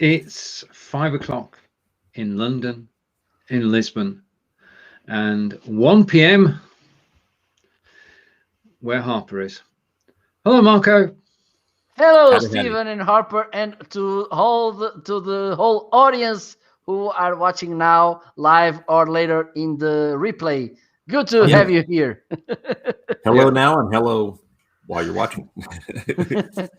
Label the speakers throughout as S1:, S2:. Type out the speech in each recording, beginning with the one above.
S1: It's 5 o'clock in London, in Lisbon, and 1 p.m. where Harper is. Hello, Marco.
S2: Hello,
S3: Howdy.
S2: Stephen and Harper, and to the whole audience who are watching now, live or later in the replay. Good to have you here.
S3: Hello now, and hello while you're watching.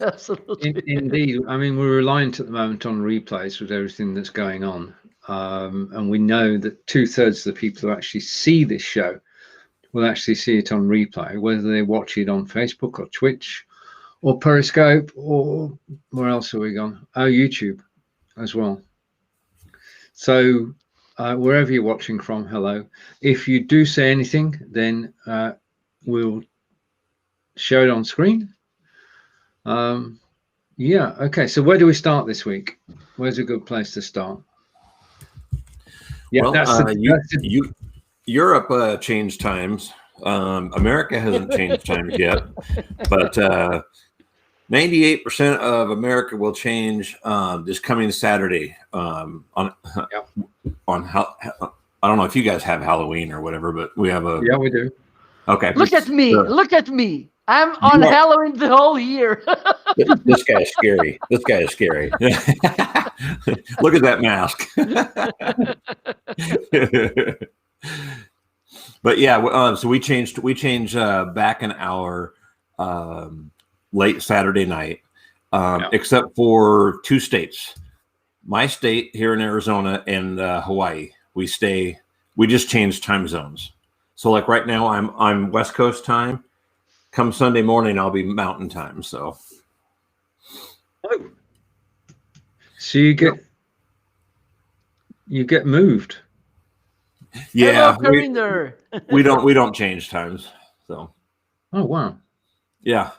S2: Absolutely.
S1: Indeed. I mean, we're reliant at the moment on replays with everything that's going on. And we know that 2/3 of the people who actually see this show will actually see it on replay, whether they watch it on Facebook or Twitch or Periscope or where else are we gone? Oh, YouTube as well. So wherever you're watching from, hello. If you do say anything, then we'll show it on screen. Yeah, okay. So where do we start this week? Where's a good place to start?
S3: Yeah, well, Europe changed times. America hasn't changed times yet, but 98% of America will change this coming Saturday. On how I don't know if you guys have Halloween or whatever, but we have a.
S1: Yeah, we do.
S3: Okay.
S2: Look at me! Look at me! I'm on Halloween the whole year.
S3: This guy is scary. This guy is scary. Look at that mask. But yeah, so we changed back an hour late Saturday night, except for 2 states. My state here in Arizona and Hawaii. We just changed time zones. So like right now I'm West Coast time. Come Sunday morning I'll be Mountain time. So
S1: you get moved.
S3: Yeah,
S2: Hello,
S3: we don't change times. So.
S1: Oh wow.
S3: Yeah.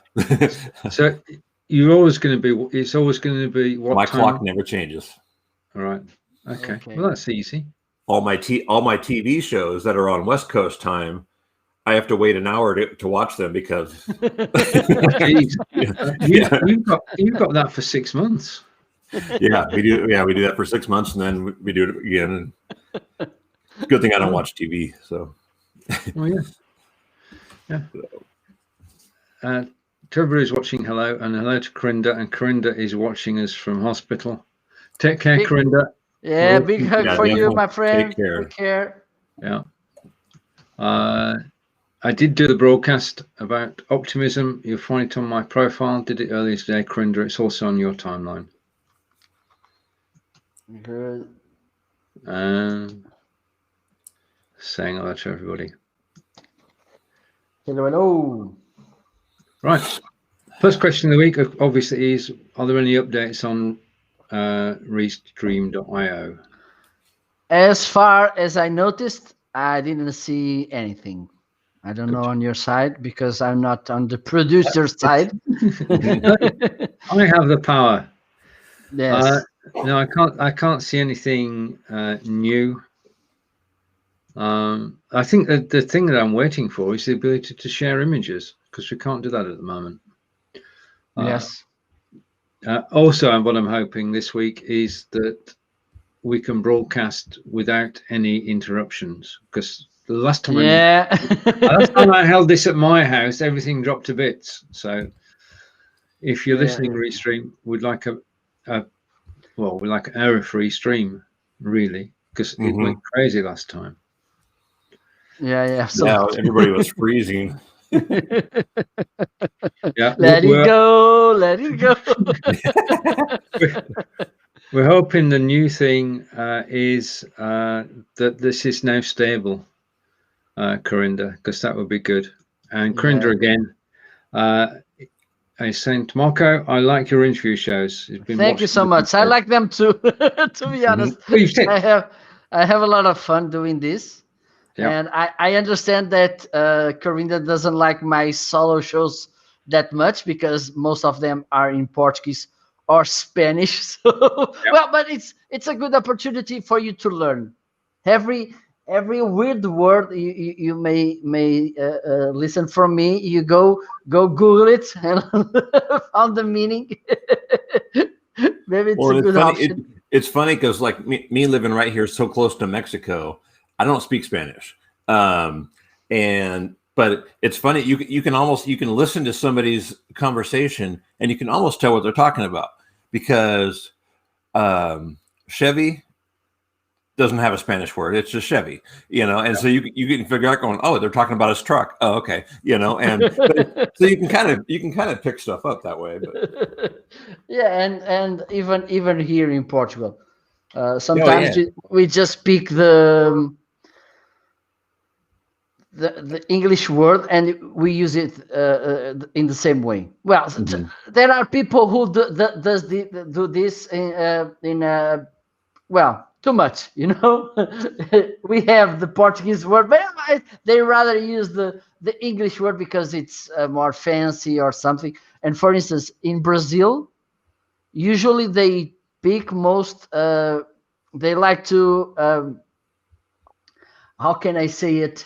S1: So you're always going to be. It's always going to be what
S3: my
S1: time?
S3: clock never changes.
S1: All right. Okay. Well, that's easy.
S3: All my TV shows that are on West Coast time, I have to wait an hour to watch them because.
S1: You've got that for 6 months.
S3: Yeah, we do. Yeah, we do that for 6 months, and then we do it again. Good thing I don't watch TV. So.
S1: Oh yeah. To everybody who's watching, hello, and hello to Corinda. And Corinda is watching us from hospital. Take care, Corinda.
S2: Yeah, big hug for you, my friend.
S3: Take care.
S1: Yeah. I did do the broadcast about optimism. You'll find it on my profile. Did it earlier today, Corinda. It's also on your timeline.
S2: Good.
S1: Saying hello to everybody.
S2: Hello.
S1: Right. First question of the week, obviously, is: are there any updates on Restream.io?
S2: As far as I noticed, I didn't see anything. I don't know on your side because I'm not on the producer side.
S1: I have the power.
S2: Yes.
S1: No, I can't see anything new. I think that the thing that I'm waiting for is the ability to share images, because we can't do that at the moment.
S2: Yes.
S1: Also, what I'm hoping this week is that we can broadcast without any interruptions, because the last time I held this at my house, everything dropped to bits. So if you're listening, Restream, we'd like we'd like an error-free stream, really, because it went crazy last time.
S2: Yeah. So
S3: everybody was freezing.
S1: Yeah,
S2: let it go.
S1: We're hoping the new thing is that this is now stable, Corinda, because that would be good. And Corinda again, I sent Marco, I like your interview shows.
S2: Thank you so much. I like them too. To be honest, I have a lot of fun doing this. Yep. And I understand that Corinda doesn't like my solo shows that much because most of them are in Portuguese or Spanish. So well, but it's a good opportunity for you to learn. Every weird word you may listen from me, you go Google it and found the meaning. Maybe it's a good option.
S3: It's funny because like me living right here so close to Mexico, I don't speak Spanish. But it's funny, you can listen to somebody's conversation and you can almost tell what they're talking about, because Chevy doesn't have a Spanish word. It's just Chevy, and so you can figure out going, oh, they're talking about his truck. Oh, okay. And so you can kind of pick stuff up that way. But.
S2: Yeah. And even here in Portugal, sometimes we just speak the English word and we use it in the same way. Well, there are people who do this in too much, we have the Portuguese word, but they rather use the English word because it's more fancy or something. And for instance, in Brazil, usually they speak they like to, how can I say it?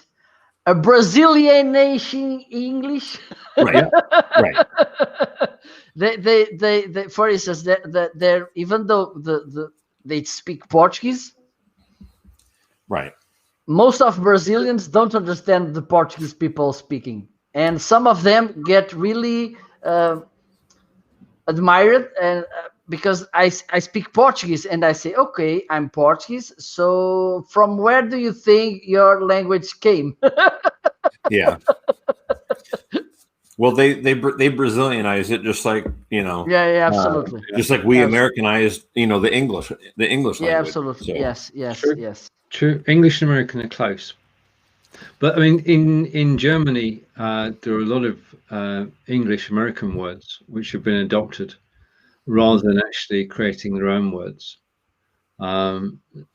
S2: A Brazilian nation English.
S3: Right.
S2: They for instance, they're even though they speak Portuguese.
S3: Right.
S2: Most of Brazilians don't understand the Portuguese people speaking, and some of them get really admired, and because I speak Portuguese, and I say, okay, I'm Portuguese. So from where do you think your language came?
S3: Yeah. Well, they Brazilianize it, just like
S2: Yeah, absolutely.
S3: Just like we Americanized, the English language.
S2: Yeah, absolutely. So. Yes.
S1: True. English and American are close, but I mean, in Germany, there are a lot of English American words which have been adopted rather than actually creating their own words.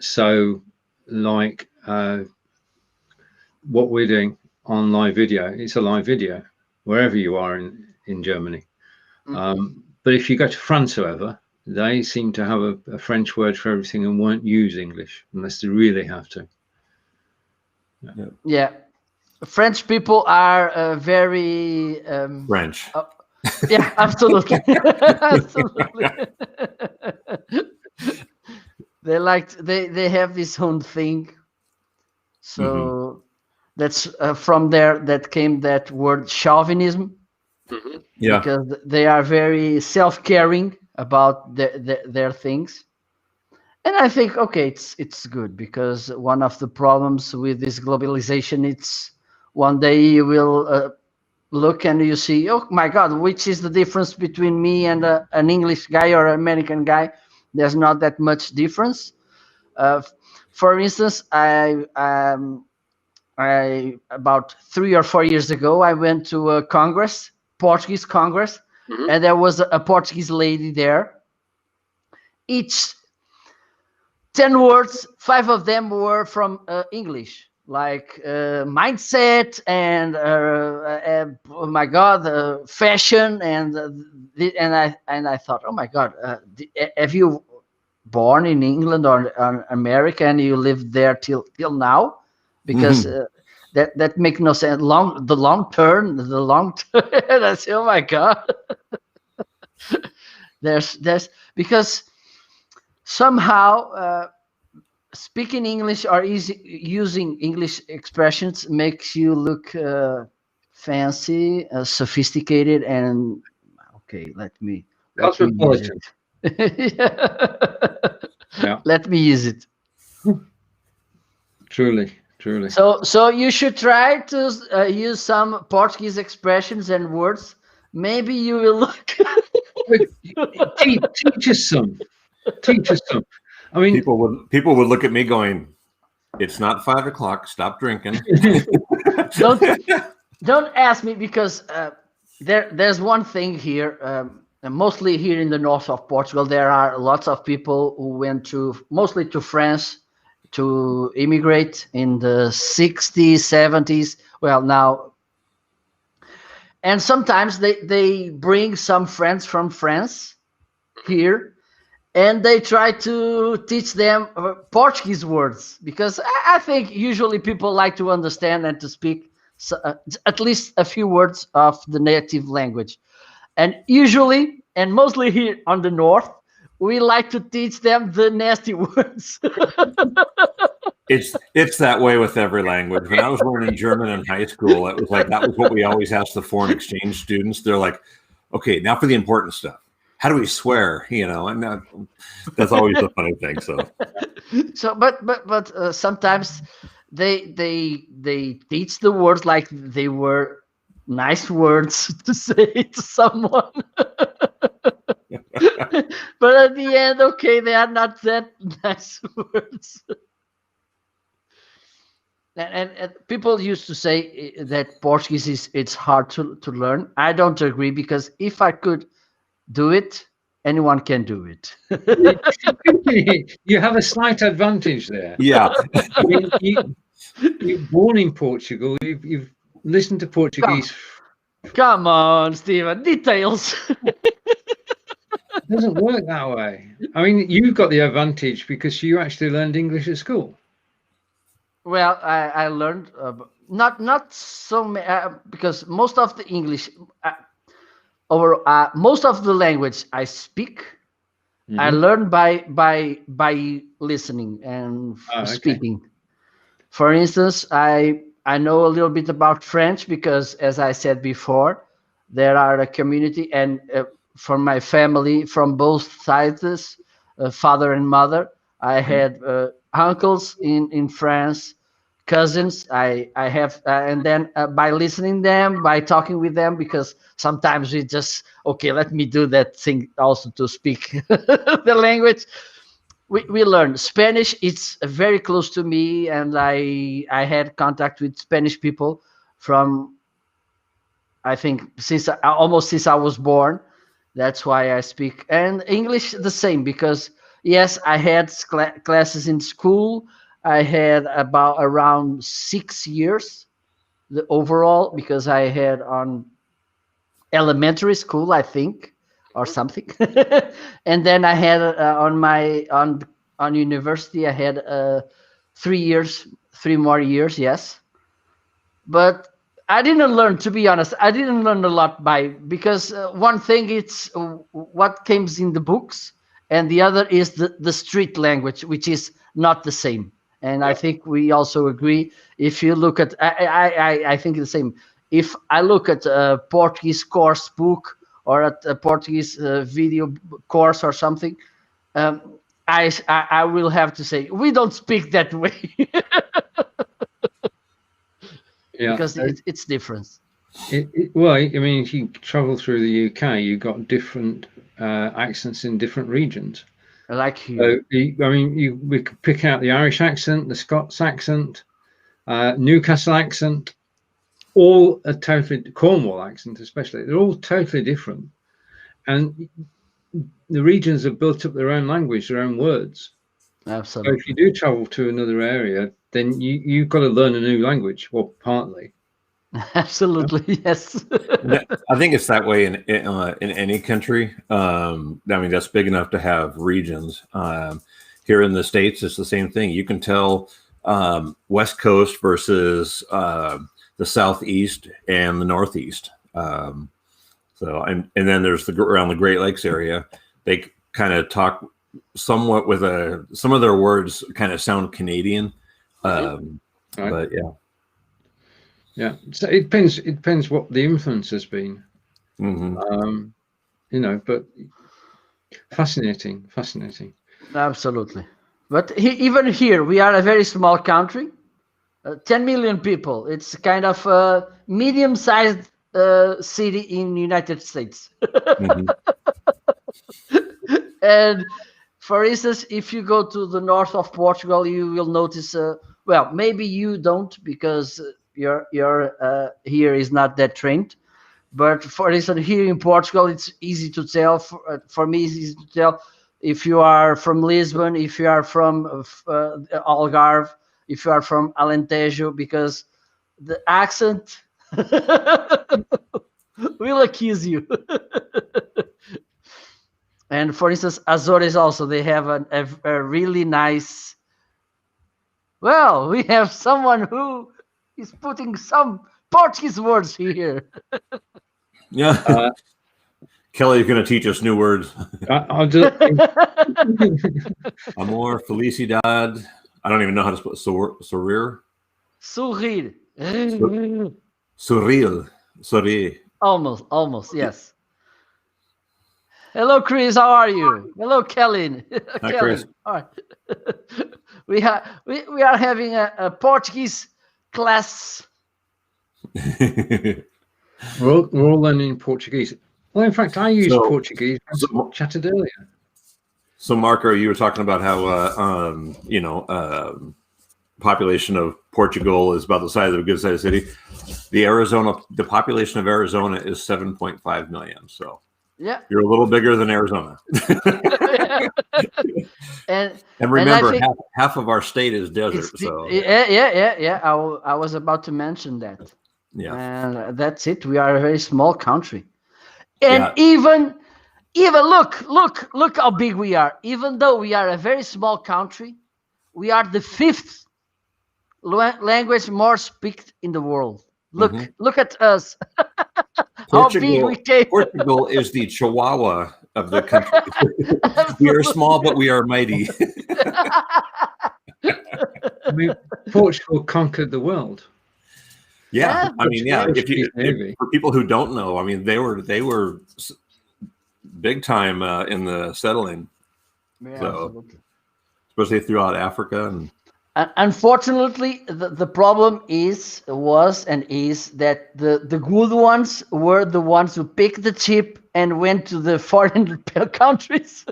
S1: So, like what we're doing on live video, it's a live video wherever you are in Germany. But if you go to France, however, they seem to have a French word for everything and won't use English unless they really have to.
S2: Yeah. French people are very
S3: French.
S2: Yeah, absolutely. Absolutely. They have this own thing. So that's from there that came that word chauvinism.
S3: Yeah.
S2: Because they are very self-caring about their things. And I think, okay, it's good, because one of the problems with this globalization, it's one day you will look and you see, oh my God, which is the difference between me and an English guy or an American guy? There's not that much difference. For instance, I about 3 or 4 years ago, I went to a Congress, Portuguese Congress, and there was a Portuguese lady there. Each 10 words, 5 of them were from English, like mindset and oh my God, fashion, and I thought, oh my God, have you born in England or America and you lived there till now? Because that makes no sense. The long term. I say, oh my God. there's because somehow speaking English or using English expressions makes you look fancy, sophisticated, and okay. Let me use it.
S1: Yeah.
S2: Let me use it.
S1: Truly.
S2: So you should try to use some Portuguese expressions and words. Maybe you will look.
S1: Teach us some. I mean,
S3: people would look at me going, "It's not 5 o'clock. Stop drinking."
S2: Don't ask me, because there's one thing here. Mostly here in the north of Portugal, there are lots of people who went mostly to France to immigrate in the 60s, 70s. Well, now, and sometimes they bring some friends from France here, and they try to teach them Portuguese words, because I think usually people like to understand and to speak at least a few words of the native language. And usually, and mostly here on the north, we like to teach them the nasty words.
S3: It's that way with every language. When I was learning German in high school, it was like that was what we always asked the foreign exchange students. They're like, okay, now for the important stuff. How do we swear? You know, and that's always the funny thing.
S2: So, but sometimes they teach the words like they were nice words to say to someone. But at the end, okay, they are not that nice words. And people used to say that Portuguese it's hard to learn. I don't agree, because if I could do it, anyone can do it.
S1: You have a slight advantage there.
S3: Yeah.
S1: I mean, you're born in Portugal. You've listened to Portuguese.
S2: Come on, Stephen. Details.
S1: It doesn't work that way. I mean, you've got the advantage because you actually learned English at school.
S2: Well, I learned not so many, because most of the English most of the language I speak, I learned by listening and speaking. For instance, I know a little bit about French because, as I said before, there are a community, and from my family, from both sides, father and mother, I had uncles in France, cousins. I have, and then by listening them, by talking with them, because sometimes we just, okay, let me do that thing also to speak the language. We learn Spanish. It's very close to me, and I had contact with Spanish people from, I think, almost since I was born. That's why I speak. And English the same, because yes, I had classes in school. I had around 6 years the overall, because I had on elementary school, I think, or something. And then I had on university, I had 3 more years, yes. But I didn't learn, to be honest. I didn't learn a lot because one thing it's what comes in the books, and the other is the street language, which is not the same. And I think we also agree. If you look at, I think the same. If I look at a Portuguese course book or at a Portuguese video course or something, I will have to say we don't speak that way. Because it's different.
S1: Well, I mean, if you travel through the UK, you've got different accents in different regions.
S2: Like here.
S1: So, I mean, we could pick out the Irish accent, the Scots accent, Newcastle accent, all a totally, Cornwall accent especially. They're all totally different, and the regions have built up their own language, their own words.
S2: Absolutely.
S1: So if you do travel to another area, then you've got to learn a new language, well, partly.
S2: Absolutely, yes.
S3: I think it's that way in any country. I mean, that's big enough to have regions. Here in the States, it's the same thing. You can tell West Coast versus the Southeast and the Northeast. And then there's around the Great Lakes area, they kind of talk somewhat with some of their words kind of sound Canadian. Right. But
S1: yeah, so it depends what the influence has been. But fascinating.
S2: Absolutely. But even here, we are a very small country, 10 million people. It's kind of a medium-sized city in the United States. And for instance, if you go to the north of Portugal, you will notice, well, maybe you don't, because your here is not that trained. But for instance, here in Portugal, it's easy to tell. For me, it's easy to tell if you are from Lisbon, if you are from Algarve, if you are from Alentejo, because the accent will accuse you. And for instance, Azores also, they have a really nice, well, we have someone who is putting some Portuguese words here.
S3: Yeah. Kelly's going to teach us new words.
S1: I'll do
S3: Amor, felicidad. I don't even know how to spell sourire.
S2: Sourire.
S3: Sourire.
S2: Almost, yes. Hello, Chris. How are you? Hello, Kelly.
S3: Hi, Chris.
S2: All right. we are having a Portuguese class.
S1: We're all learning Portuguese. Well, in fact, I used Portuguese. Chatted earlier.
S3: So, Marco, you were talking about how population of Portugal is about the size of a good-sized city. The population of Arizona is 7.5 million. So,
S2: yeah,
S3: you're a little bigger than Arizona.
S2: and
S3: remember, half of our state is desert.
S2: Yeah. I was about to mention that.
S3: Yeah,
S2: and that's it. We are a very small country, and even look how big we are. Even though we are a very small country, we are the 5th language more spoken in the world. Look at us. How big we came.
S3: Portugal is the Chihuahua of the country. We are small, but we are mighty.
S1: I mean, Portugal conquered the world.
S3: Yeah, I mean, if for people who don't know, I mean, they were big time in the settling.
S2: Yeah,
S3: so,
S2: absolutely.
S3: Especially throughout Africa. And
S2: unfortunately, the problem was that the good ones were the ones who picked the chip and went to the foreign countries.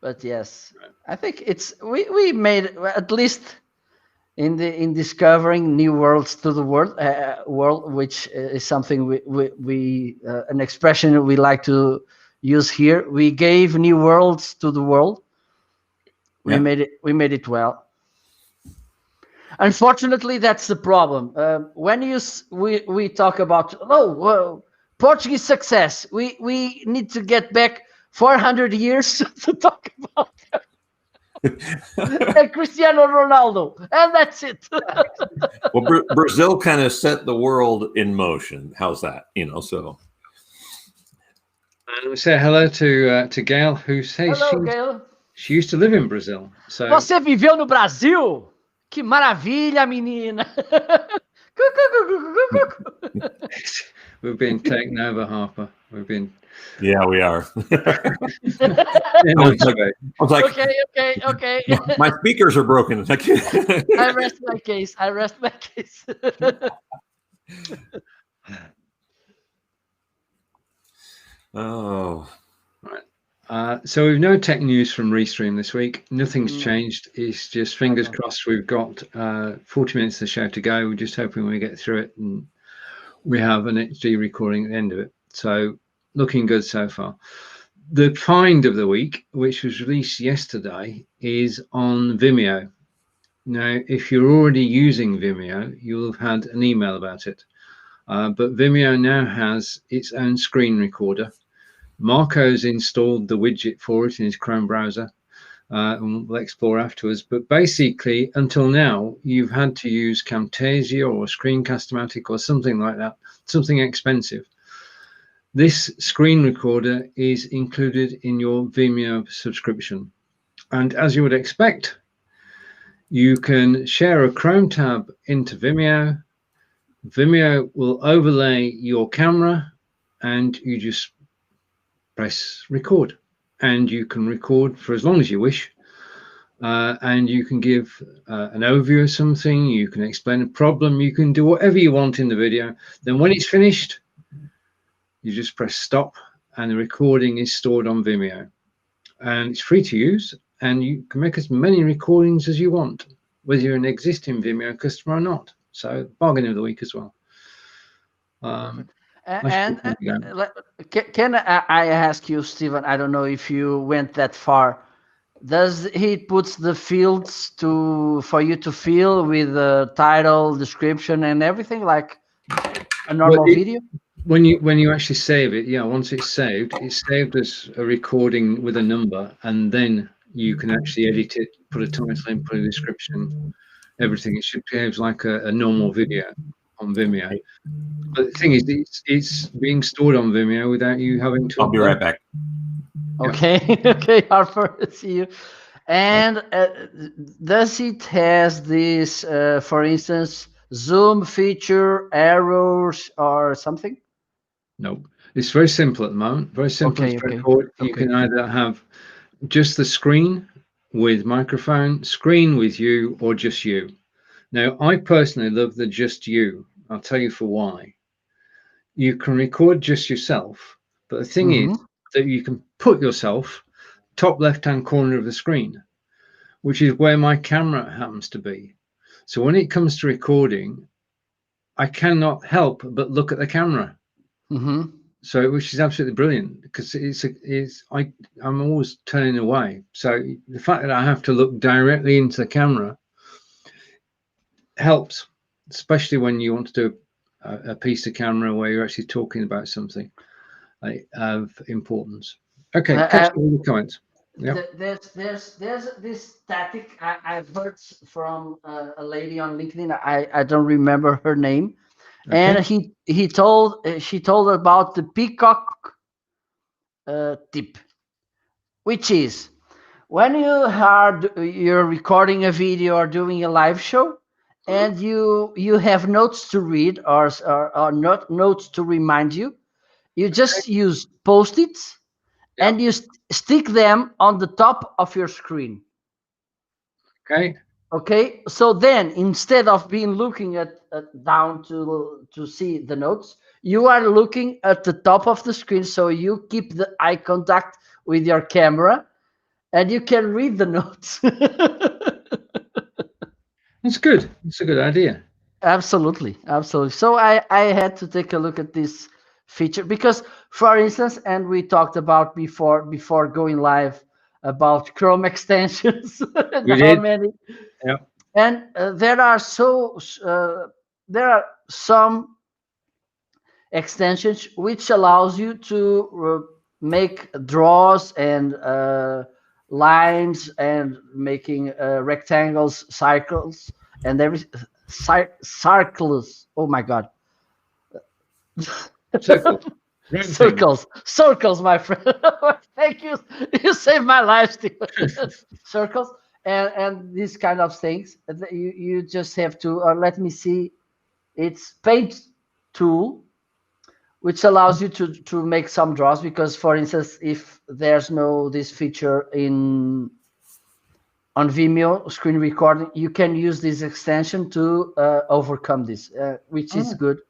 S2: But yes, I think we made, at least in discovering new worlds to the world, which is something we an expression we like to use here. We gave new worlds to the world. We made it well. Unfortunately, that's the problem. When we talk about Portuguese success, we need to get back 400 years to talk about and Cristiano Ronaldo, and that's it.
S3: Well, Brazil kind of set the world in motion. How's that? So.
S1: And we say hello to Gail, who says she used to live in Brazil. So
S2: você viveu no Brasil? Que maravilha, menina!
S1: We've been taken over, Harper. We've been.
S3: Yeah, we are.
S2: I was like, okay.
S3: My speakers are broken.
S2: I rest my case.
S3: Oh.
S1: Right. So we've no tech news from Restream this week. Nothing's changed. It's just fingers crossed. We've got 40 minutes of the show to go. We're just hoping we get through it and we have an HD recording at the end of it. So looking good so far. The find of the week, which was released yesterday, is on Vimeo. Now, if you're already using Vimeo, you'll have had an email about it. But Vimeo now has its own screen recorder. Marco's installed the widget for it in his Chrome browser, and we'll explore afterwards. But basically, until now, you've had to use Camtasia or Screencast-O-Matic or something like that, something expensive. This screen recorder is included in your Vimeo subscription. And as you would expect, you can share a Chrome tab into Vimeo. Vimeo will overlay your camera and you just press record. And you can record for as long as you wish. And you can give an overview of something. You can explain a problem. You can do whatever you want in the video. Then when it's finished, you just press stop and the recording is stored on Vimeo. And it's free to use and you can make as many recordings as you want, whether you're an existing Vimeo customer or not. So bargain of the week as well.
S2: Can I ask you, Stephen, I don't know if you went that far. Does he put the fields for you to fill with the title, description, and everything like a normal video?
S1: When you actually save it, once it's saved as a recording with a number, and then you can actually edit it, put a title in, put a description, everything. It should behave like a normal video on Vimeo. But the thing is, it's being stored on Vimeo without you having to.
S3: I'll be right back.
S2: Okay, okay, Harper, see you. And does it has this, for instance, zoom feature, arrows, or something?
S1: No, it's very simple at the moment. Very simple and straightforward.
S2: Okay.
S1: You can either have just the screen with microphone, screen with you, or just you. Now, I personally love the just you. I'll tell you for why. You can record just yourself, but the thing is that you can put yourself top left-hand corner of the screen, which is where my camera happens to be. So when it comes to recording, I cannot help but look at the camera. So, which is absolutely brilliant, because I'm always turning away. So the fact that I have to look directly into the camera helps, especially when you want to do a piece of camera where you're actually talking about something of importance. Okay, catch up with the comments. Yeah.
S2: There's this static I've heard from a lady on LinkedIn. I don't remember her name. Okay. And she told about the peacock tip, which is when you're recording a video or doing a live show, and you have notes to read or not notes to remind you, you just use Post-its. Yeah. And you stick them on the top of your screen. Okay. So then, instead of being looking at down to see the notes, you are looking at the top of the screen. So you keep the eye contact with your camera, and you can read the notes.
S1: That's good. It's a good idea.
S2: Absolutely. So I had to take a look at this feature because, for instance, and we talked about before going live about Chrome extensions.
S1: We did.
S2: Many.
S1: Yeah.
S2: And there are some extensions which allows you to make draws and lines and making rectangles, cycles, and circles. Oh my God. Circles, my friend. Thank you. You saved my life, Steve. Circles and these kind of things. You just have to let me see. It's Paint tool, which allows you to make some draws, because, for instance, if there's this feature on Vimeo screen recording, you can use this extension to overcome this, which is good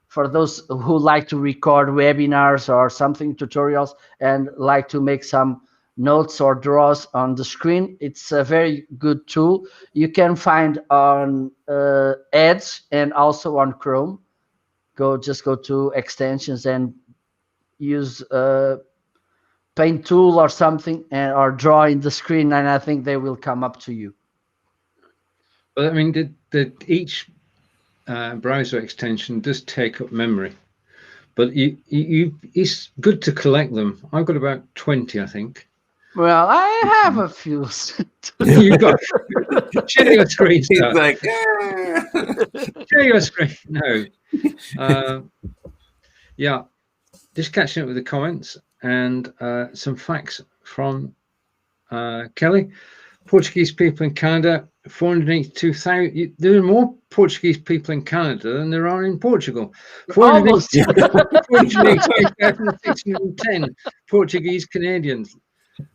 S2: for those who like to record webinars or something, tutorials, and like to make some notes or draws on the screen. It's a very good tool. You can find on Edge and also on Chrome. Just go to extensions and use Paint tool or something, or draw in the screen, and I think they will come up to you.
S1: But I mean, each browser extension does take up memory, but it's good to collect them. I've got about 20, I think.
S2: Well, I have a few.
S1: You've got share your screen.
S3: He's like,
S1: share your screen. No. Yeah, just catching up with the comments and some facts from Kelly. Portuguese people in Canada, 482,000. There are more Portuguese people in Canada than there are in Portugal. 482,610 Portuguese Canadians,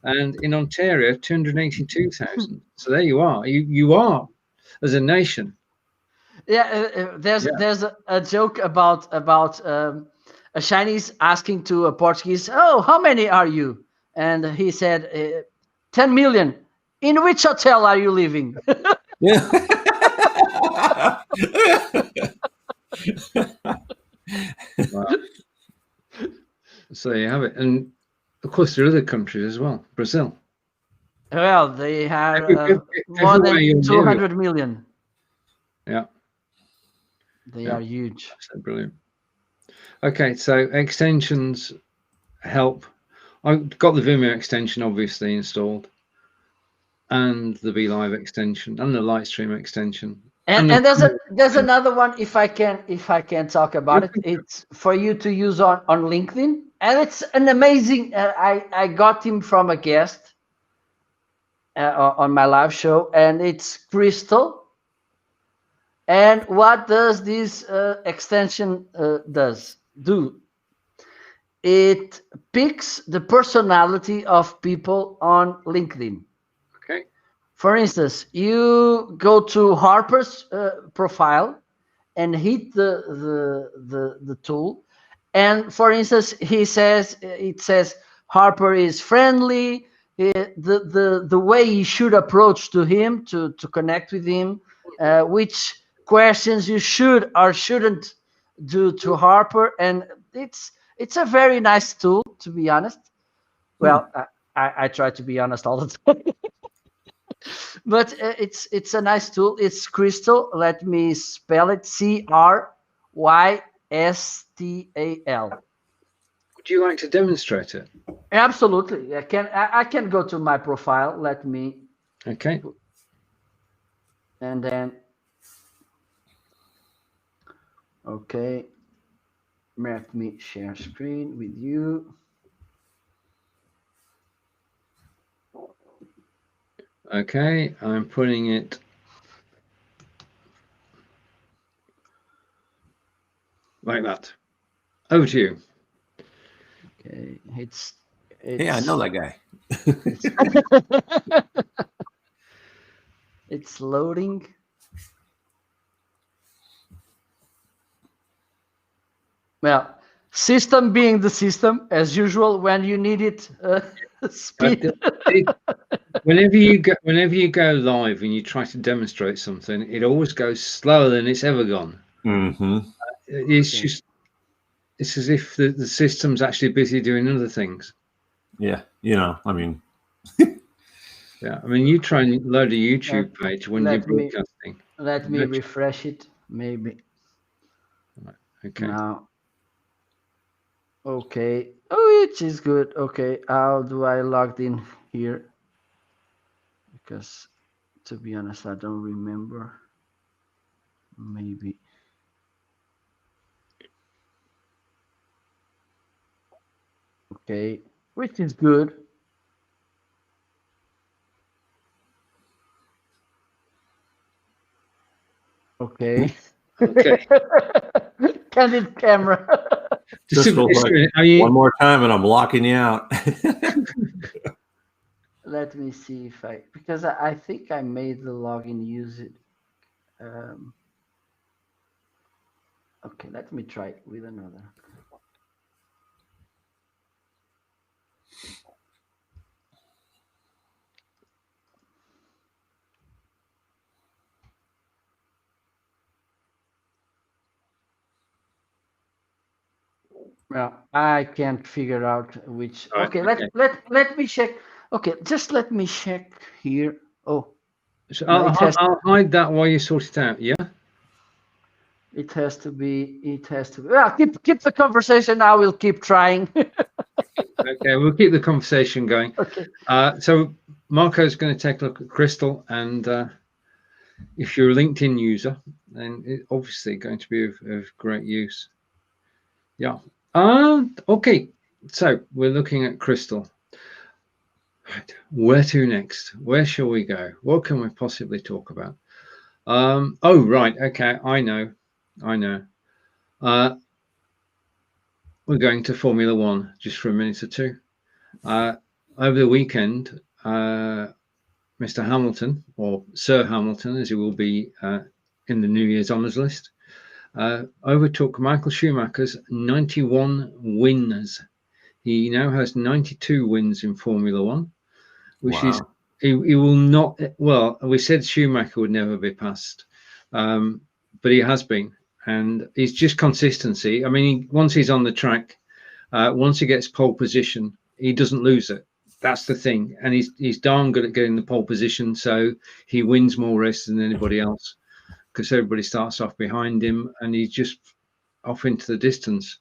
S1: and in Ontario, 282,000. So there you are. You are, as a nation.
S2: Yeah, there's a joke about a Chinese asking to a Portuguese, "Oh, how many are you?" And he said, 10 million. In which hotel are you living?
S3: Yeah.
S1: Wow. So there you have it. And of course, there are other countries as well. Brazil.
S2: Well, they have more than 200 million.
S1: Yeah.
S2: They are huge.
S1: So brilliant. Okay, so extensions help. I've got the Vimeo extension obviously installed. and the Be Live extension and the Lightstream extension.
S2: And there's another one, if I can talk about it. It's for you to use on LinkedIn, and it's an amazing. I got him from a guest on my live show, and it's Crystal. And what does this extension do? It picks the personality of people on LinkedIn.
S1: Okay.
S2: For instance, you go to Harper's profile and hit the tool, and for instance, it says Harper is friendly. The way you should approach to him to connect with him, which questions you should or shouldn't do to Harper, and it's a very nice tool, to be honest. Well, I try to be honest all the time. But it's a nice tool. It's Crystal. Let me spell it: Crystal.
S1: Would you like to demonstrate it?
S2: Absolutely. I can go to my profile. Let me.
S1: Okay.
S2: And then. Okay. Let me share screen with you.
S1: Okay, I'm putting it. Like that. Over to you.
S2: Okay, it's
S3: yeah, I know that guy.
S2: It's loading. Well, system being the system, as usual, when you need it, speed.
S1: Whenever you go live and you try to demonstrate something, it always goes slower than it's ever gone.
S3: Mm-hmm.
S1: It's as if the system's actually busy doing other things.
S3: Yeah, I mean.
S1: Yeah, I mean, you try and load a YouTube page when you're broadcasting.
S2: Let me refresh it, maybe.
S1: Okay.
S2: Now. Okay. Oh, it is good. Okay, how do I log in here? Because, to be honest, I don't remember. Maybe. Okay, which is good. Okay.
S1: Okay.
S2: Candid camera.
S3: One more time and I'm locking you out.
S2: Let me see if because I think I made the login use it. Okay, let me try it with another. Well, I can't figure out which. Okay, let me check. Okay, just let me check here. Oh,
S1: so I'll hide that while you sort it out. Yeah.
S2: It has to be. Well, keep the conversation. I will keep trying.
S1: Okay, we'll keep the conversation going.
S2: Okay.
S1: So Marco's going to take a look at Crystal, and if you're a LinkedIn user, then it's obviously going to be of great use. Yeah. Okay. So we're looking at Crystal. Right. Where to next? Where shall we go? What can we possibly talk about? Oh, right. Okay. I know. We're going to Formula One just for a minute or two. Over the weekend, Mr. Hamilton, or Sir Hamilton, as he will be in the New Year's Honours list, overtook Michael Schumacher's 91 wins. He now has 92 wins in Formula One, which is he will not. Well, we said Schumacher would never be passed, but he has been, and it's just consistency. I mean, once he's on the track, once he gets pole position, he doesn't lose it. That's the thing, and he's darn good at getting the pole position, so he wins more races than anybody else, because everybody starts off behind him, and he's just off into the distance.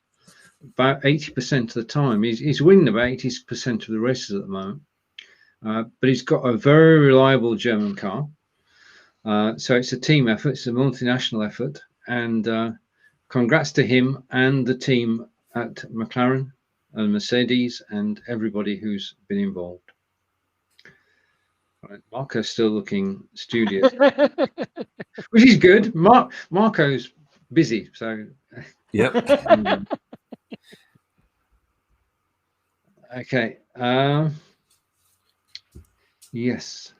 S1: About 80% of the time, he's winning about 80% of the races at the moment. but he's got a very reliable German car. So it's a team effort. It's a multinational effort. And congrats to him and the team at McLaren and Mercedes and everybody who's been involved. Right, Marco's still looking studious, which is good. Marco's busy, so
S3: yep.
S1: Okay. Yes.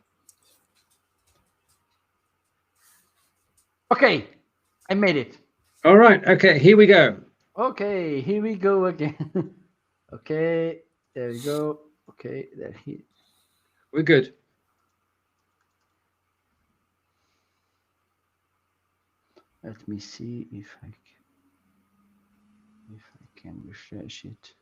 S2: Okay, I made it.
S1: All right. Okay, here we go.
S2: Okay, here we go again. Okay, there we go. Okay, there he.
S1: We're good.
S2: Let me see if I can refresh it.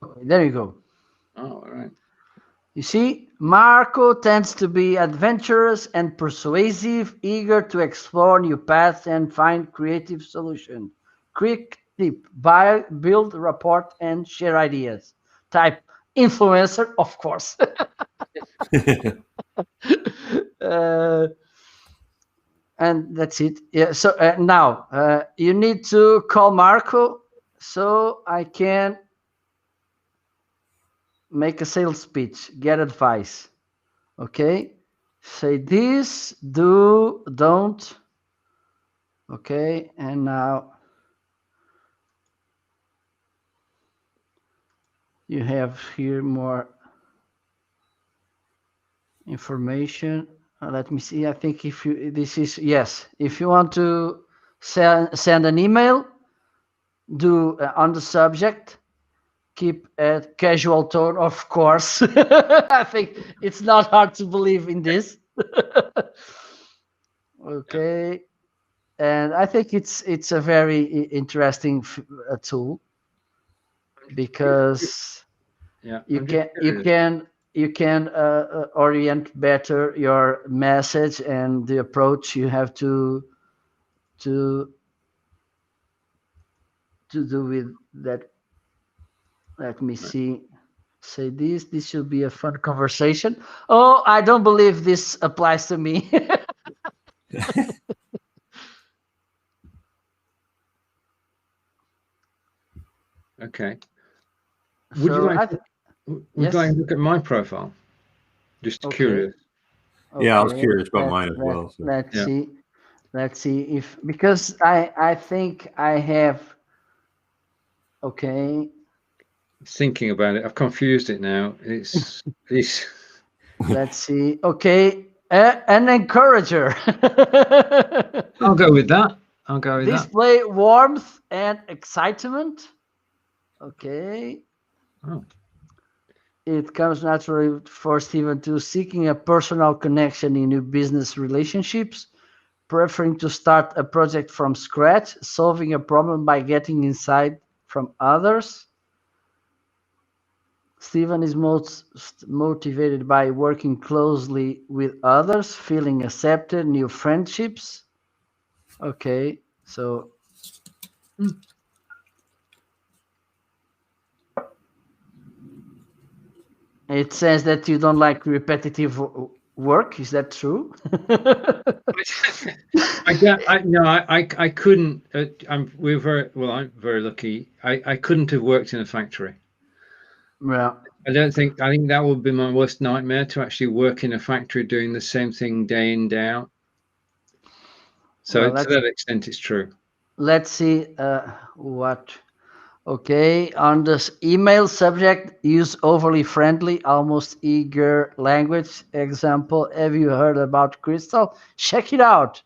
S2: Okay, there you go.
S1: Oh, all right.
S2: You see, Marco tends to be adventurous and persuasive, eager to explore new paths and find creative solutions. Quick tip: build rapport and share ideas. Type influencer, of course. And that's it. Yeah. So now you need to call Marco so I can make a sales pitch, get advice. Okay. Say this, do, don't. Okay. And now you have here more information. Let me see. I think if you, this is, yes. If you want to send an email, do on the subject, keep a casual tone, of course. I think it's not hard to believe in this. Okay. And I think it's a very interesting tool because you can orient better your message and the approach you have to do with that. Let me see. Say this should be a fun conversation. Oh, I don't believe this applies to me.
S1: Okay. Would you like to look at my profile? Just curious.
S3: Okay. Yeah, I was curious about mine as well. So.
S2: Let's see if, because I think I have. Okay.
S1: Thinking about it, I've confused it now. It's.
S2: Let's see. Okay, an encourager.
S1: I'll go with that. I'll go with that.
S2: Display warmth and excitement. Okay.
S1: Oh.
S2: It comes naturally for Stephen to seeking a personal connection in new business relationships, preferring to start a project from scratch, solving a problem by getting insight from others. Stephen is most motivated by working closely with others, feeling accepted, new friendships. Okay, so it says that you don't like repetitive work. Is that true?
S1: I couldn't. I'm very lucky. I couldn't have worked in a factory.
S2: Yeah.
S1: I think that would be my worst nightmare, to actually work in a factory doing the same thing day in, day out. So to that extent, it's true.
S2: Let's see what. Okay, on this email subject, use overly friendly, almost eager language. Example, have you heard about Crystal? Check it out.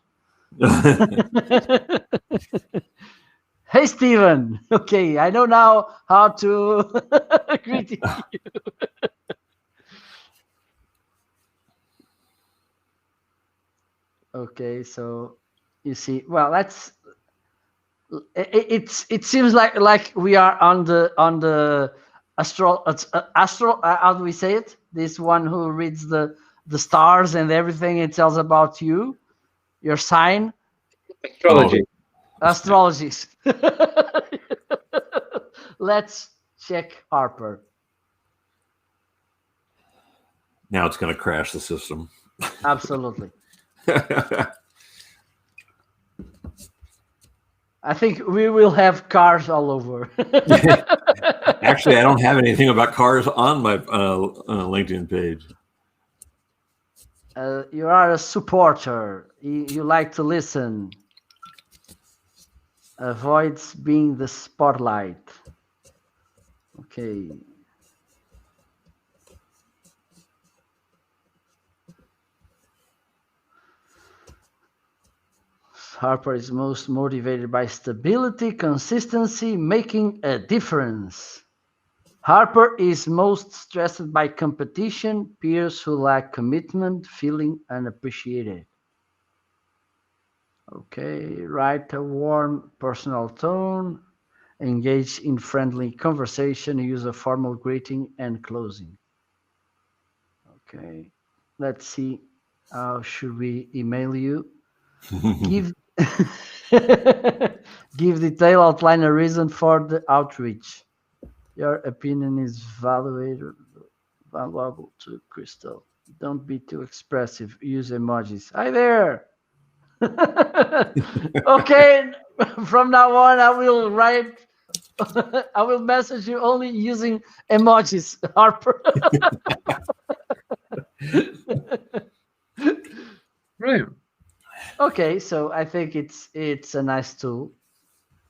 S2: Hey, Stephen. Okay, I know now how to greet you. Okay, so you see, well, that's it seems like we are on the astral how do we say it, this one who reads the the stars and everything. It tells about you, your sign.
S1: Astrology.
S2: Astrologies. Let's check Harper.
S3: Now it's going to crash the system.
S2: Absolutely. I think we will have cars all over.
S3: Actually, I don't have anything about cars on my LinkedIn page.
S2: You are a supporter. You like to listen. Avoids being the spotlight. Okay. Harper is most motivated by stability, consistency, making a difference. Harper is most stressed by competition, peers who lack commitment, feeling unappreciated. Okay, write a warm personal tone, engage in friendly conversation, use a formal greeting and closing. Okay, let's see. How should we email you? Give give detail, outline a reason for the outreach. Your opinion is valuable to Crystal. Don't be too expressive. Use emojis. Hi there. Okay, from now on, I will write. I will message you only using emojis, Harper.
S1: Right.
S2: Okay, so I think it's a nice tool.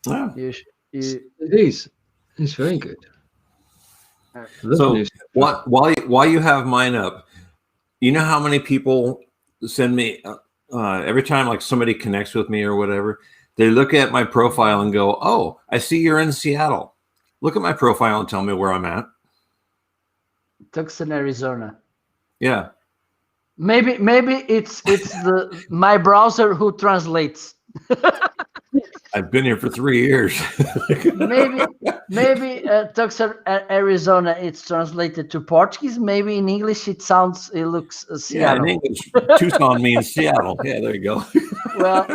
S3: Yeah.
S1: It is. It's very good.
S3: So while you have mine up, you know how many people send me every time like somebody connects with me or whatever, they look at my profile and go, "Oh, I see you're in Seattle. Look at my profile and tell me where I'm at."
S2: Tucson, Arizona.
S3: Yeah.
S2: Maybe it's my browser who translates.
S3: I've been here for 3 years.
S2: maybe Tucson, Arizona, it's translated to Portuguese. Maybe in English it looks Seattle.
S3: Yeah, in English, Tucson means Seattle. Yeah, there you go.
S2: Well,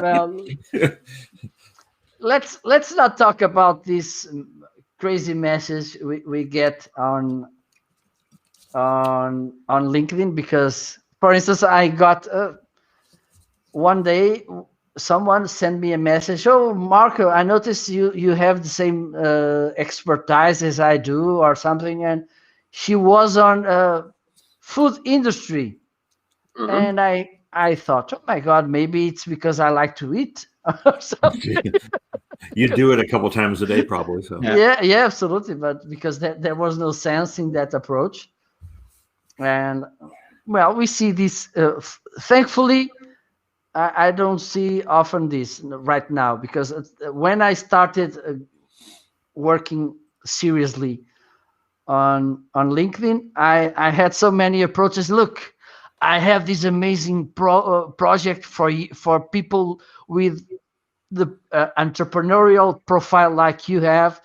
S2: let's not talk about this crazy message we get on LinkedIn, because, for instance, I got one day someone sent me a message. Oh, Marco, I noticed you have the same expertise as I do, or something, and she was on food industry, and I thought, oh my God, maybe it's because I like to eat or something.
S3: You do it a couple times a day, probably. So
S2: yeah, absolutely, but because there was no sense in that approach, and well, we see this. Thankfully, I don't see often this right now, because when I started working seriously on LinkedIn, I had so many approaches. Look, I have this amazing project for people with the entrepreneurial profile like you have.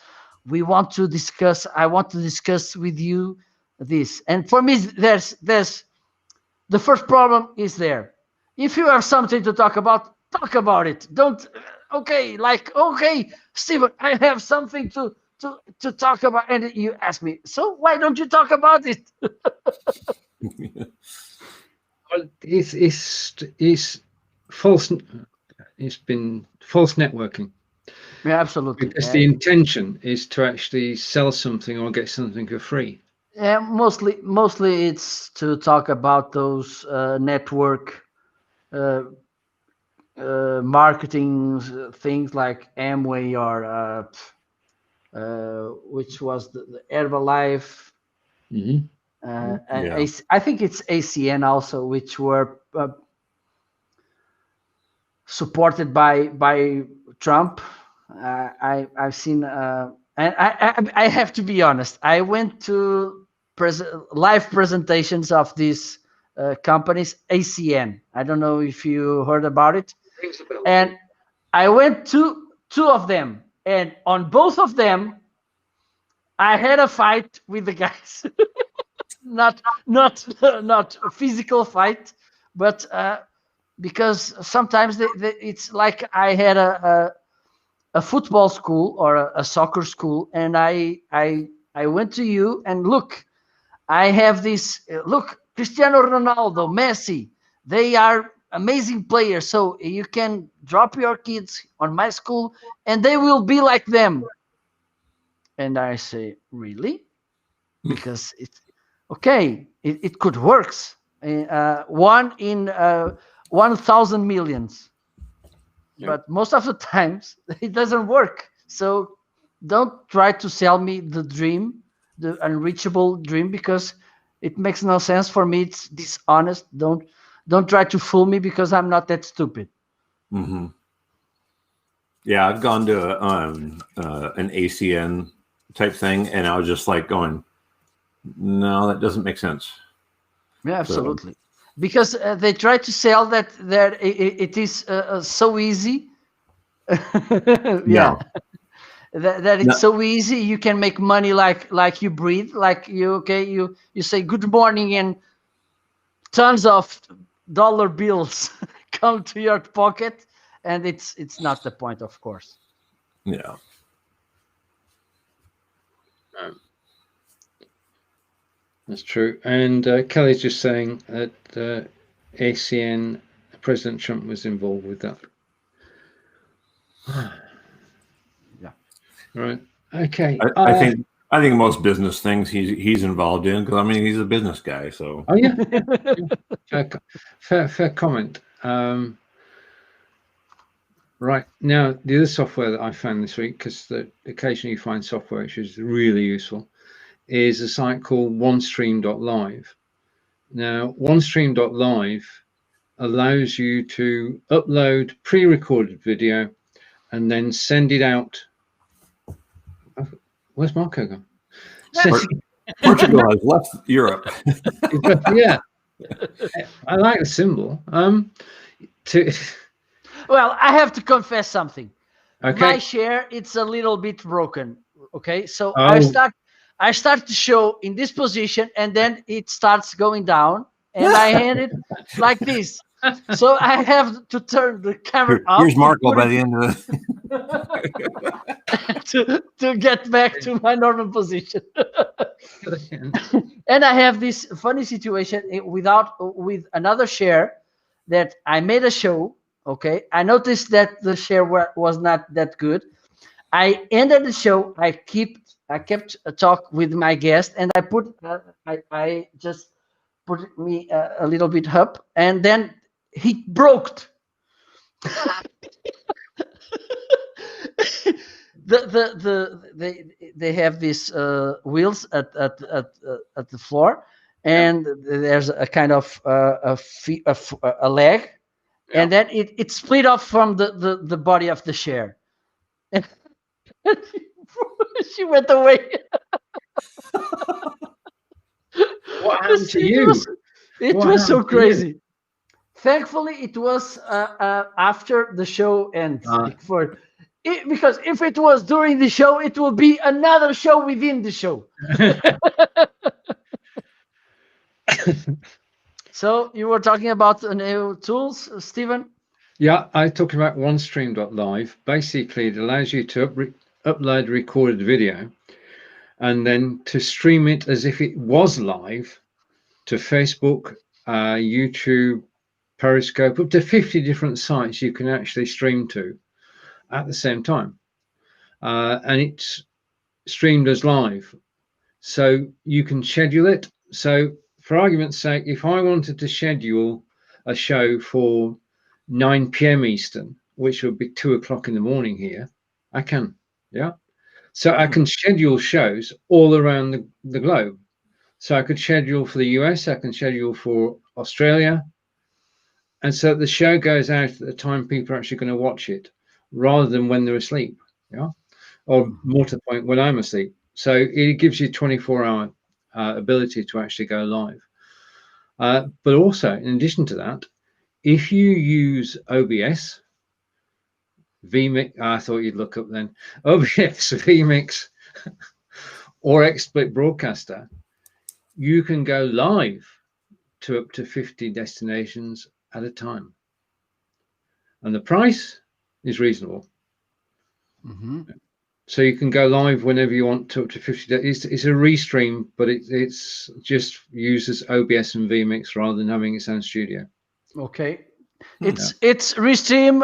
S2: I want to discuss with you this. And for me, there's the first problem is there. If you have something to talk about it. Don't okay, Steven, I have something to talk about, and you ask me, so why don't you talk about it?
S1: It's false. It's been false networking.
S2: Yeah, absolutely.
S1: Because the intention is to actually sell something or get something for free.
S2: Yeah, mostly it's to talk about those network marketing things like Amway or which was the Herbalife.
S1: Mm-hmm.
S2: And I think it's ACN also, which were supported by Trump. I've seen, and I have to be honest. I went to live presentations of these companies, ACN. I don't know if you heard about it. And I went to 2 of them, and on both of them, I had a fight with the guys. not a physical fight, but because sometimes it's like I had a football school or a soccer school, and I went to you and look, I have this, look, Cristiano Ronaldo, Messi, they are amazing players, so you can drop your kids on my school and they will be like them. And I say, really? Because it's okay, it could work. One in 1,000 millions. Yep. But most of the times it doesn't work. So don't try to sell me the dream, the unreachable dream, because it makes no sense for me. It's dishonest. Don't try to fool me, because I'm not that stupid.
S3: Mm-hmm. Yeah, I've gone to an ACN type thing, and I was just like going, no, that doesn't make sense.
S2: Yeah, absolutely. So, because they try to sell that it is so easy. Yeah. That it's so easy. You can make money like you breathe, like you say good morning and tons of dollar bills come to your pocket, and it's not the point, of course.
S3: Yeah.
S1: That's true. And Kelly's just saying that ACN, President Trump was involved with that.
S2: Yeah.
S1: Right. Okay.
S3: I think most business things he's involved in, because I mean he's a business guy. So.
S1: Oh yeah. Fair comment. Right now, the other software that I found this week, because occasionally you find software which is really useful, is a site called OneStream.live. Now, OneStream.live allows you to upload pre-recorded video and then send it out. Where's Marco gone?
S3: Portugal has left Europe.
S1: Yeah, I like the symbol.
S2: Well, I have to confess something.
S1: Okay.
S2: My share, it's a little bit broken. Okay, so I start the show in this position, and then it starts going down, and I hand it like this. So I have to turn the camera up.
S3: Here's Marco by the end of
S2: to get back to my normal position. And I have this funny situation with another share that I made a show. Okay, I noticed that the share was not that good. I ended the show. I kept a talk with my guest, and I just put me a little bit up, and then he broke. They have these wheels at the floor, and there's a kind of a leg. Yeah. And then it split off from the body of the chair. And she went away.
S1: What happened to you?
S2: It was so crazy. Thankfully, it was after the show ends. Because if it was during the show, it will be another show within the show. So you were talking about new tools, Stephen?
S1: Yeah, I talked about OneStream.live. Basically, it allows you to upload recorded video and then to stream it as if it was live to Facebook, YouTube, Periscope, up to 50 different sites you can actually stream to at the same time. And it's streamed as live. So you can schedule it. So for argument's sake, if I wanted to schedule a show for 9 p.m. Eastern, which would be 2 o'clock in the morning here, I can, yeah. So I can schedule shows all around the globe. So I could schedule for the US, I can schedule for Australia. And so the show goes out at the time people are actually going to watch it, rather than when they're asleep, yeah, or more to the point, when I'm asleep. So it gives you 24-hour ability to actually go live. But also, in addition to that, if you use OBS, vMix, I thought you'd look up then, OBS, vMix, or XSplit Broadcaster, you can go live to up to 50 destinations at a time. And the price is reasonable. So you can go live whenever you want to up to 50. It's a Restream, but it's just uses OBS and vMix rather than having its own studio.
S2: Okay. It's Restream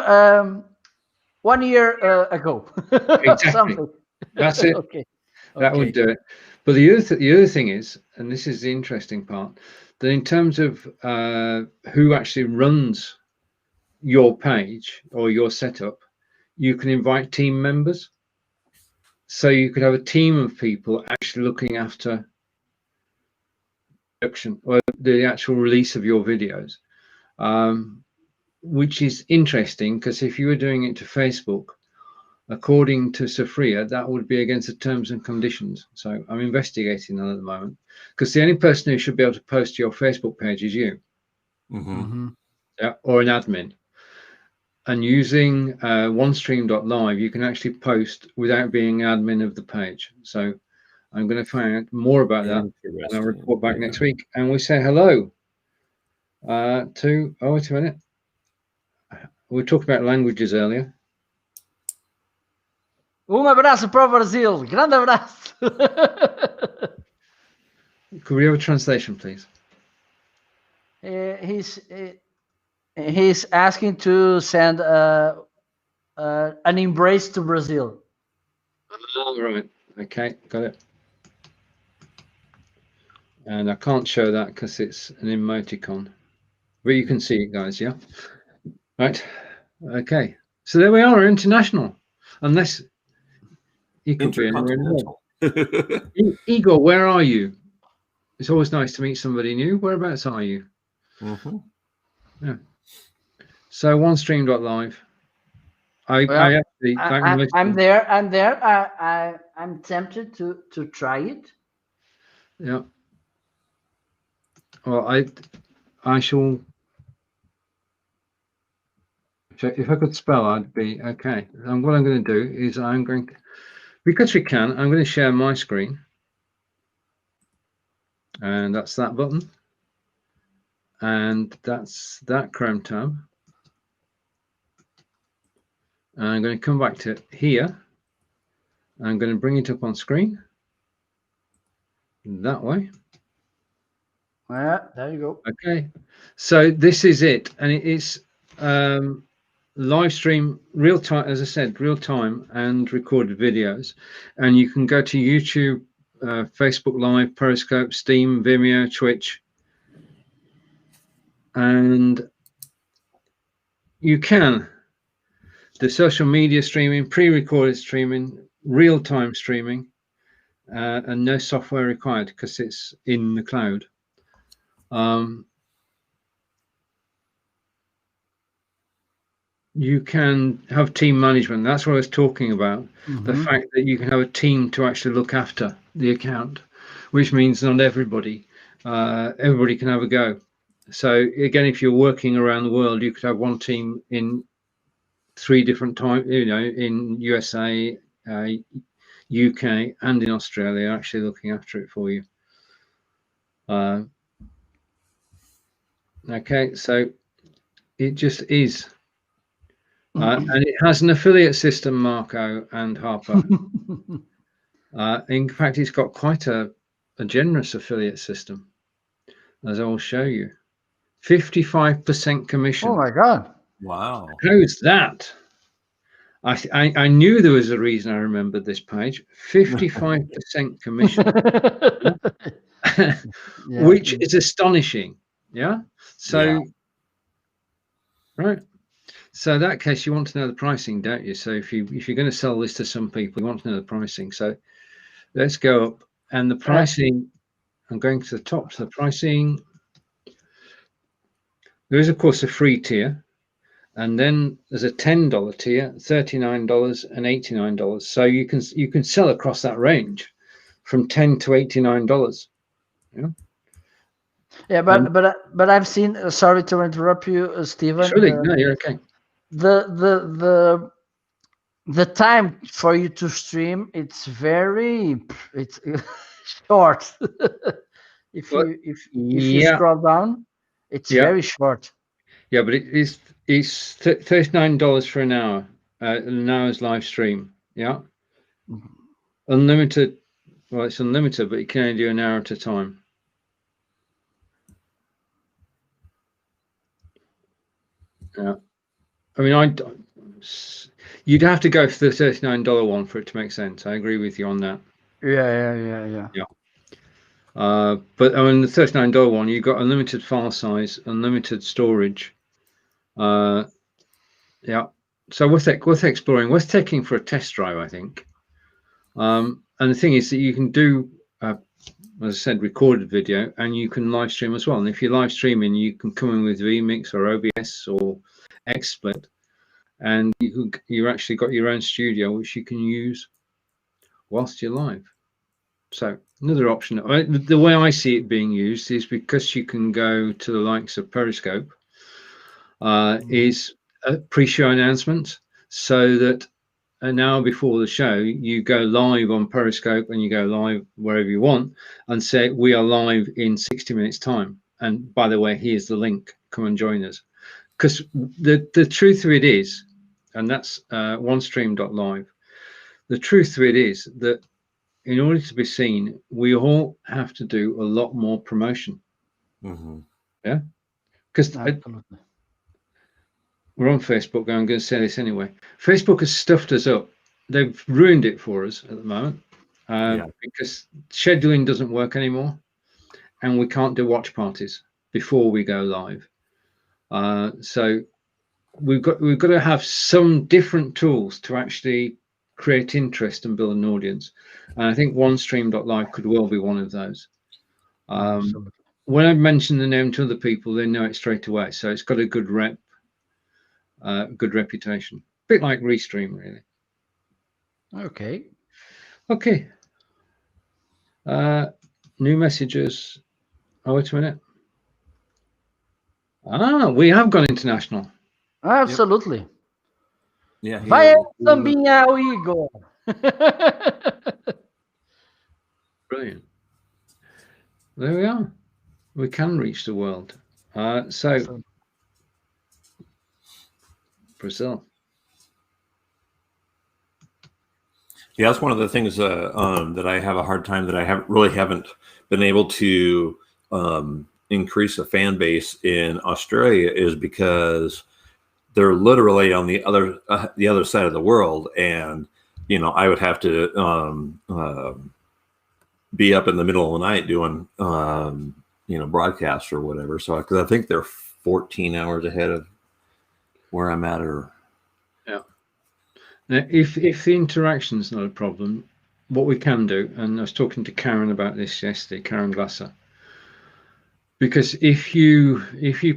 S2: 1 year ago.
S1: Exactly.
S2: Something.
S1: That's it.
S2: Okay.
S1: That would do it. But the other thing is, and this is the interesting part, that in terms of who actually runs your page or your setup, you can invite team members. So you could have a team of people actually looking after production or the actual release of your videos, which is interesting because if you were doing it to Facebook, according to Sophia, that would be against the terms and conditions. So I'm investigating that at the moment because the only person who should be able to post to your Facebook page is you, yeah, or an admin. And using OneStream.live, you can actually post without being admin of the page. So I'm going to find out more about that, and I'll report back next week. And we say hello to, oh, wait a minute. We were talking about languages earlier.
S2: Abraço para o Brasil. Grande abraço.
S1: Could we have a translation, please?
S2: He's asking to send an embrace to Brazil.
S1: Oh, right. Okay, got it. And I can't show that because it's an emoticon, but you can see it, guys. Yeah. Right. Okay. So there we are, international. Unless you could be anywhere in the world. Igor, where are you? It's always nice to meet somebody new. Whereabouts are you? Yeah. So OneStream.live.
S2: I'm there. I'm tempted to try it.
S1: Yeah. Well, I shall. If I could spell, I'd be okay. And what I'm going to do is because we can, I'm going to share my screen. And that's that button. And that's that Chrome tab. And I'm going to come back to here. I'm going to bring it up on screen. That way.
S2: Yeah, there you go.
S1: Okay. So this is it. And it is live stream, real time, as I said, real time and recorded videos. And you can go to YouTube, Facebook Live, Periscope, Steam, Vimeo, Twitch. And you can do social media streaming, pre-recorded streaming, real-time streaming, and no software required because it's in the cloud. You can have team management. That's what I was talking about. The fact that you can have a team to actually look after the account, which means not everybody can have a go. So again, if you're working around the world, you could have one team in 3 different times, in USA, UK, and in Australia, actually looking after it for you. Okay, so it just is. And it has an affiliate system, Marco and Harper. In fact, it's got quite a generous affiliate system, as I will show you. 55% commission.
S2: Oh my God.
S3: Wow.
S1: How's that? I knew there was a reason I remembered this page. 55% commission. Which is astonishing. Yeah. So, right. So in that case, you want to know the pricing, don't you? So if you're going to sell this to some people, you want to know the pricing. So let's go up, and the pricing. I'm going to the top to the pricing. There is, of course, a free tier, and then there's a $10 tier, $39 and $89. So you can sell across that range, from $10 to $89. Yeah.
S2: Yeah, but I've seen. Sorry to interrupt you, Stephen.
S1: No, you're okay.
S2: The time for you to stream, it's short. If you scroll down, it's very short.
S1: Yeah, but it's $39 for an hour, an hour's live stream. Yeah, unlimited. Well, it's unlimited, but you can only do an hour at a time. Yeah, I mean, you'd have to go for the $39 one for it to make sense. I agree with you on that.
S2: Yeah.
S1: But I mean, the $39 one, you got unlimited file size, unlimited storage. Yeah, so worth exploring, worth taking for a test drive, I think. And the thing is that you can do, as I said, recorded video, and you can live stream as well. And if you're live streaming, you can come in with vMix or OBS or XSplit, and you actually got your own studio which you can use whilst you're live. So another option. The way I see it being used is because you can go to the likes of Periscope, is a pre-show announcement, so that an hour before the show you go live on Periscope and you go live wherever you want and say we are live in 60 minutes time, and by the way, here's the link, come and join us. Because the truth of it is, and that's onestream.live, the truth of it is that in order to be seen, we all have to do a lot more promotion. Yeah, because we're on Facebook. I'm going to say this anyway. Facebook has stuffed us up. They've ruined it for us at the moment, because scheduling doesn't work anymore, and we can't do watch parties before we go live. So we've got to have some different tools to actually create interest and build an audience. And I think OneStream.live could well be one of those. When I mention the name to other people, they know it straight away. So it's got a good good reputation, a bit like Restream, really. Okay. New messages. Oh, wait a minute. We have gone international.
S2: Absolutely.
S3: Yeah.
S2: Vai sambinha, Igor.
S1: Brilliant. There we are. We can reach the world. So Brazil.
S3: Yeah, that's one of the things that I have a hard time, that I haven't been able to increase a fan base in Australia, is because they're literally on the other side of the world, and I would have to be up in the middle of the night doing broadcasts or whatever. So because I think they're 14 hours ahead of where I'm at, or
S1: Now, if the interaction's not a problem, what we can do, and I was talking to Karen about this yesterday, Karen Glasser, because if you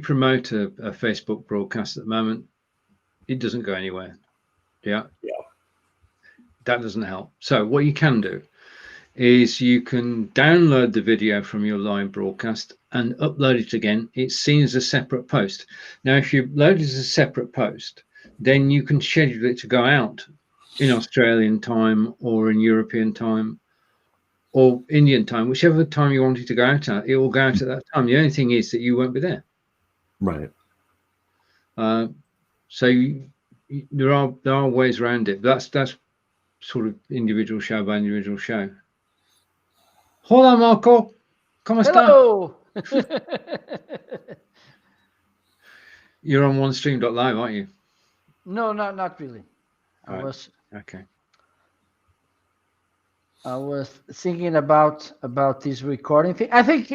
S1: promote a Facebook broadcast at the moment, it doesn't go anywhere. Yeah. That doesn't help. So what you can do is you can download the video from your live broadcast and upload it again. It's seen as a separate post. Now, if you load it as a separate post, then you can schedule it to go out in Australian time or in European time or Indian time, whichever time you want it to go out at. It will go out at that time. The only thing is that you won't be there.
S3: Right.
S1: So there are ways around it. But that's sort of individual show by individual show. Hola, Marco. ¿Cómo está?
S2: Hello.
S1: You're on OneStream.live, aren't you?
S2: No, not really.
S1: Okay.
S2: I was thinking about this recording thing. I think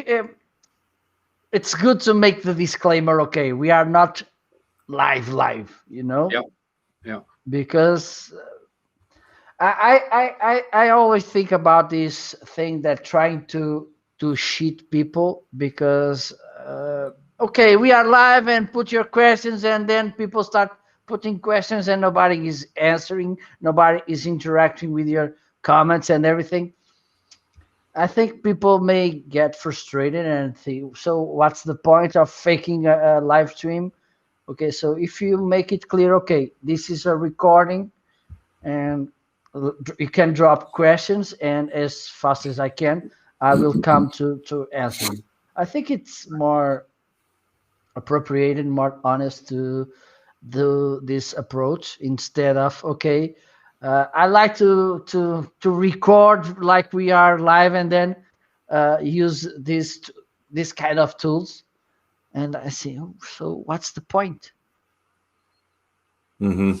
S2: it's good to make the disclaimer. Okay, we are not live,
S1: Yeah.
S2: Because I always think about this thing that trying to cheat people, because okay, we are live and put your questions, and then people start putting questions and nobody is answering, nobody is interacting with your comments and everything. I think people may get frustrated and think, so what's the point of faking a live stream? Okay, so if you make it clear, okay, this is a recording, and you can drop questions, and as fast as I can, I will come to answer him. I think it's more appropriate and more honest to do this approach instead of okay. I like to record like we are live and then use this kind of tools. And I say, oh, so what's the point?
S3: Mm-hmm.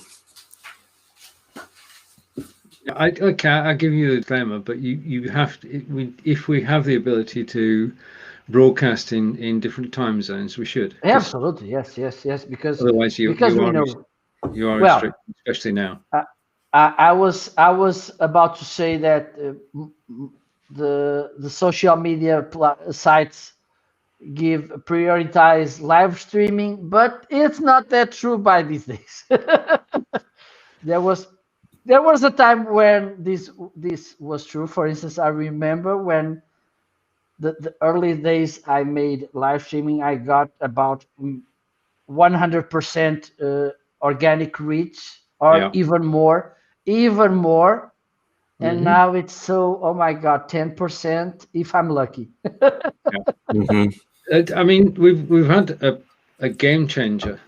S1: Okay, I give you the dilemma, but you have to, if we have the ability to broadcast in different time zones, we should.
S2: Absolutely, yes. Because
S1: otherwise, you
S2: we
S1: are
S2: know
S1: restricted, especially now.
S2: I was about to say that the social media sites prioritize live streaming, but it's not that true by these days. There was a time when this was true. For instance, I remember when the early days I made live streaming, I got about 100% organic reach or even more. And now it's so, oh my God, 10% if I'm lucky.
S1: I mean, we've had a game changer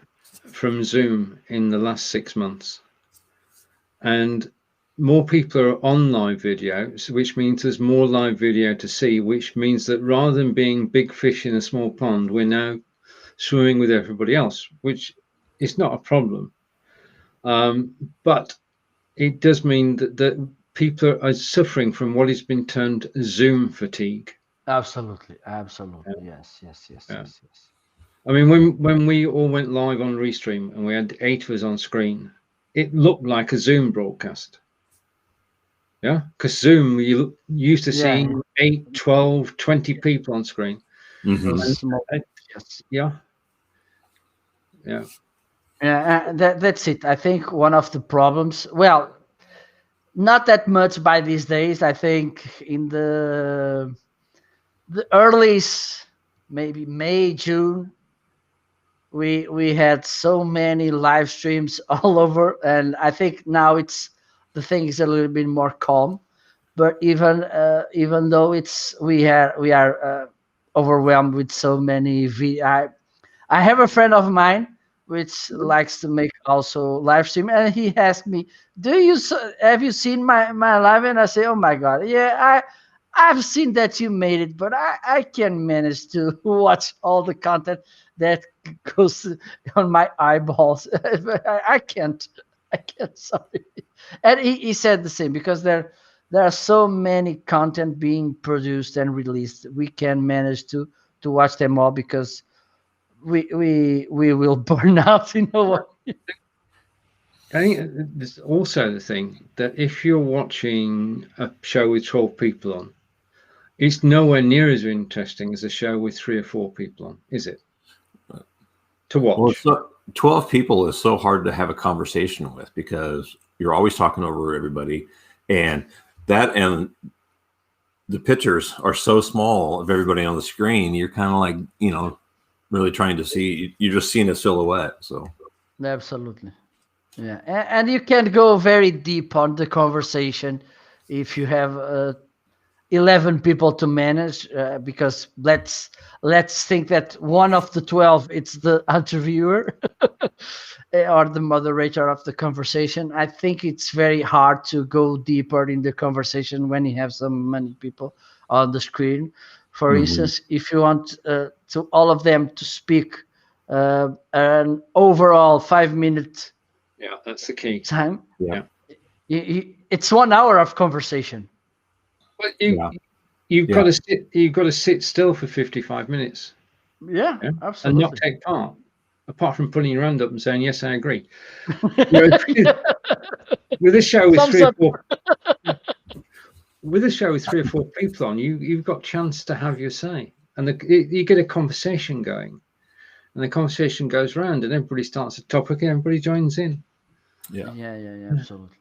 S1: from Zoom in the last 6 months, and more people are on live video, which means there's more live video to see, which means that rather than being big fish in a small pond, we're now swimming with everybody else, which is not a problem. But it does mean that people are suffering from what has been termed Zoom fatigue.
S2: Absolutely. Yes.
S1: I mean, when we all went live on Restream and we had 8 of us on screen, it looked like a Zoom broadcast. Yeah, because Zoom, you used to seeing 8, 12, 20 people on screen.
S2: That's it. I think one of the problems, well, not that much by these days. I think in the early, maybe May, June, we had so many live streams all over, and I think now the thing is a little bit more calm. But even though we are overwhelmed with so many I have a friend of mine which likes to make also live stream, and he asked me, have you seen my live? And I say, oh my God, yeah, I've seen that you made it, but I can't manage to watch all the content that goes on my eyeballs. I can't, sorry. And he said the same, because there are so many content being produced and released. We can manage to watch them all because we will burn out, you know what?
S1: I think there's also the thing that if you're watching a show with 12 people on, it's nowhere near as interesting as a show with 3 or 4 people on, is it? To watch.
S3: Well, 12 people is so hard to have a conversation with because you're always talking over everybody, and the pictures are so small of everybody on the screen. You're kind of like, really trying to see, you're just seeing a silhouette. So
S2: absolutely. Yeah. And you can go very deep on the conversation if you have 11 people to manage, because let's think that one of the 12, it's the interviewer or the moderator of the conversation. I think it's very hard to go deeper in the conversation when you have so many people on the screen. For instance, if you want to all of them to speak an overall 5-minute
S1: that's the key
S2: time, it's 1 hour of conversation.
S1: But you've got to sit still for 55 minutes.
S2: Yeah, absolutely.
S1: And not take part, apart from putting your hand up and saying, yes, I agree. With a show with 3 or 4 with a show with 3 or 4 people on, you've got chance to have your say, and you get a conversation going, and the conversation goes round, and everybody starts a topic, and everybody joins in.
S2: Yeah, absolutely.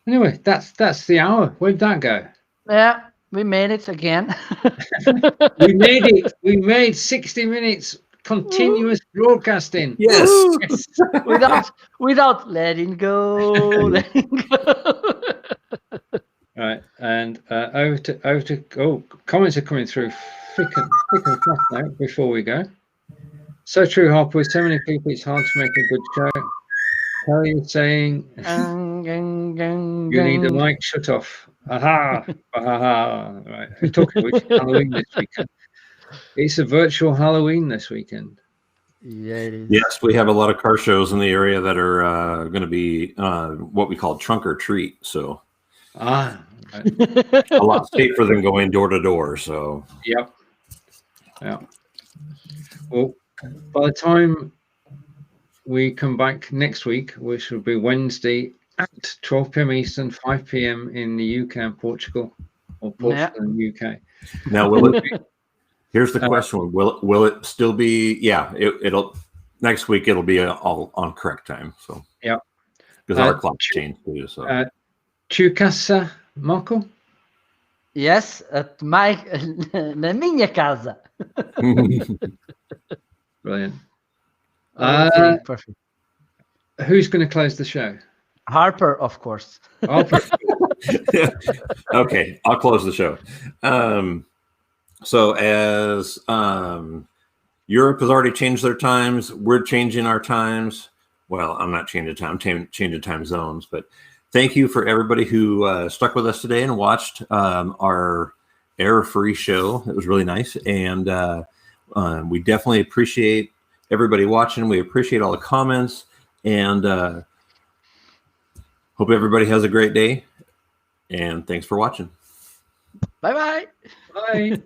S1: Anyway, that's the hour. Where'd that go?
S2: Yeah, we made it again.
S1: We made it. We made 60 minutes continuous broadcasting.
S3: Yes.
S2: without letting go.
S1: All right. And over to comments are coming through thick and fast now before we go. So true, Harper. With so many people, it's hard to make a good show. How are you saying? You need a mic shut off. Aha! Aha! Right. Talking of which, Halloween this weekend. It's a virtual Halloween this weekend.
S2: Yeah, it is.
S3: Yes, we have a lot of car shows in the area that are going to be what we call trunk or treat. So,
S1: right.
S3: A lot safer than going door to door. So,
S1: yep. Yeah. Well, by the time we come back next week, which will be Wednesday at 12 p.m. Eastern, 5 p.m. in the UK and Portugal, or Portugal and UK.
S3: Now, will it be? Here's the question: Will it still be? Yeah, it'll next week. It'll be all on correct time. So
S1: yeah,
S3: because our clock changed too. So
S1: tu casa, Marco?
S2: Yes, at na minha casa.
S1: Brilliant.
S2: Okay, perfect.
S1: Who's going to close the show?
S2: Harper, of course.
S1: Harper.
S3: Okay, I'll close the show. So as Europe has already changed their times, we're changing our times. Well, I'm not changing time, changing time zones, but thank you for everybody who stuck with us today and watched our error-free show. It was really nice, and we definitely appreciate everybody watching. We appreciate all the comments, and hope everybody has a great day, and thanks for watching.
S2: Bye-bye.
S1: Bye.